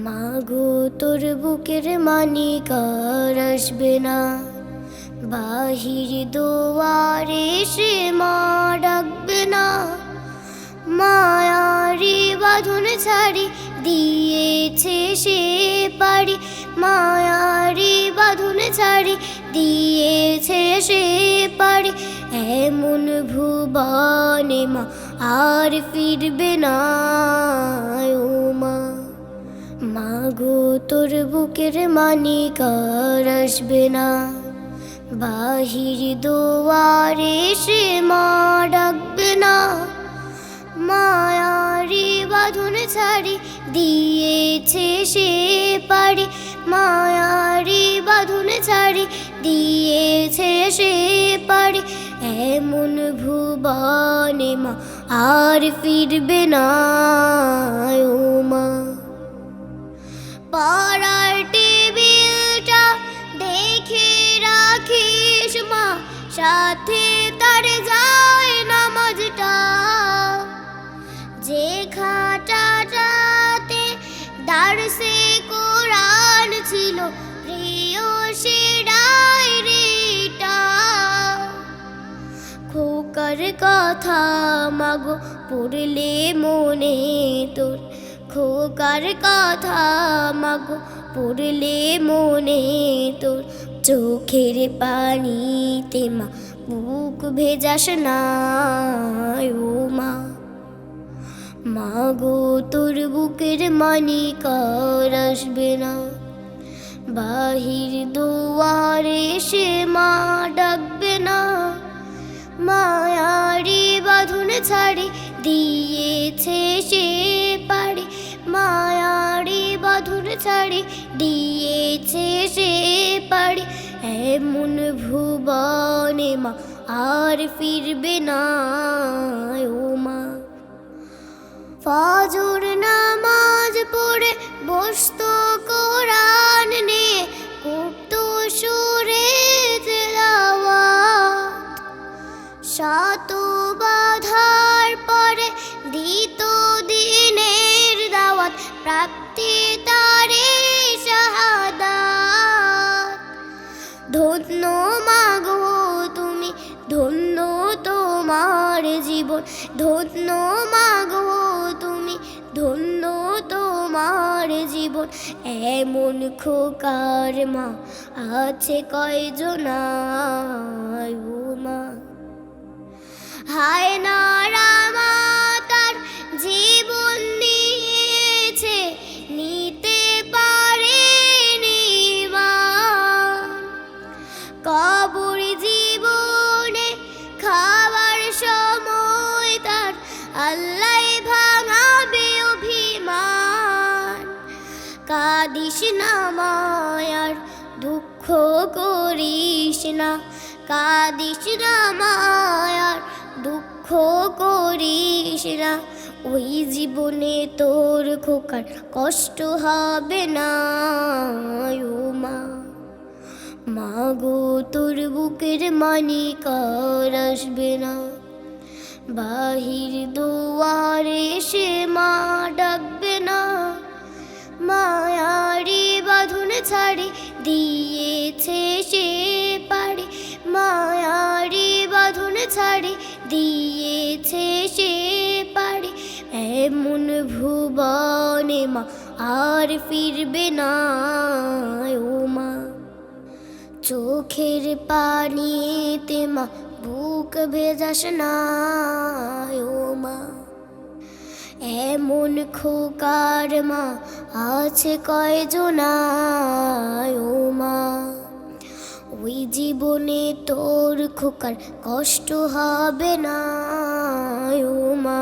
মাগো তোর বুকের মানিক আর আসবে না, বাহির দুয়ারে সে মা ডাকবে না। মায়ারি বাঁধন ছাড়ি দিয়েছে সে পারি, মায়ারি বাঁধন ছাড়ি দিয়েছে সে পারি। এমন ভুবনে মা আর ফিরবে না ও মা। মাগো তোর বুকের মানিক আর আসবে না, বাহির দুয়ারে সে মা ডাকবে না। মায়ারি বাঁধন ছাড়ি দিয়েছে সে পারি, মায়ারি বাঁধন ছাড়ি দিয়েছে সে পারি। এমন ভুবনে মা আর ফিরবে না ও মা। পড়ার টেবিলটা দেখে রাখিস মা, সাথে তার যায় নামাজটা। যে খাটাটাতে দারসে কোরআন ছিল, প্রিয় সে ডায়েরিটা। খোকার কথা মাগো পড়লে মনে তোর, খোকার কথা মাগো পড়লে মনে তোর। চোখের পানিতে মা বুক ভেজাস না ও মা। মাগো তোর বুকের মানিক আর আসবে না, বাহির দুয়ারে সে মা ডাকবে না। মায়ারি বাঁধন ছাড়ি দিয়েছে সে পারি, মায়ারি বাঁধন ছাড়ি দিয়েছে সে পারি। এমন ভুবনে মা আর ফিরবে না ও মা। ফজর নামাজ পড়ে বসতো কোরআন নিয়ে, করতো সুরে তেলাওয়াত। শত বাধার পরে দিত দিনের দাওয়াত, প্রাপ্তি তারে শাহাদাত। ধন্য মাগো তুমি, ধন্য তোমার জীবন, ধন্য মাগো তুমি, ধন্য তোমার জীবন। এমন খোকার মা আছে কয়জনা ও মা। হায় নারা মা তার জীবন দিয়েছে, নিতে পারেনি মা। কবর জীবনে খাবার সময় তার আল্লাহ ভাঙাবে অভিমান। কাঁদিস না মায়ার দুঃখ করিস না, কাঁদিস না মায়ার দুঃখ করিস না। ওই জীবনে তোর খোকার কষ্ট হবে না ও মা। মাগো তোর বুকের মানিক আর আসবে না, বাহির দুয়ারে সে মা ডাকবে না। মায়ারি বাঁধন ছাড়ি দিয়েছে সে পারি, মায়ারি বাঁধন ছাড়ি দিয়েছে সে পারি। এমন ভুবনে মা আর ফিরবে না ও মা। চোখের পানিতে মা বুক ভেজাস না ও মা। এমন খোকার মা আছে কয়জনা ও মা। ওই জীবনে তোর খোকার কষ্ট হবে না ও মা।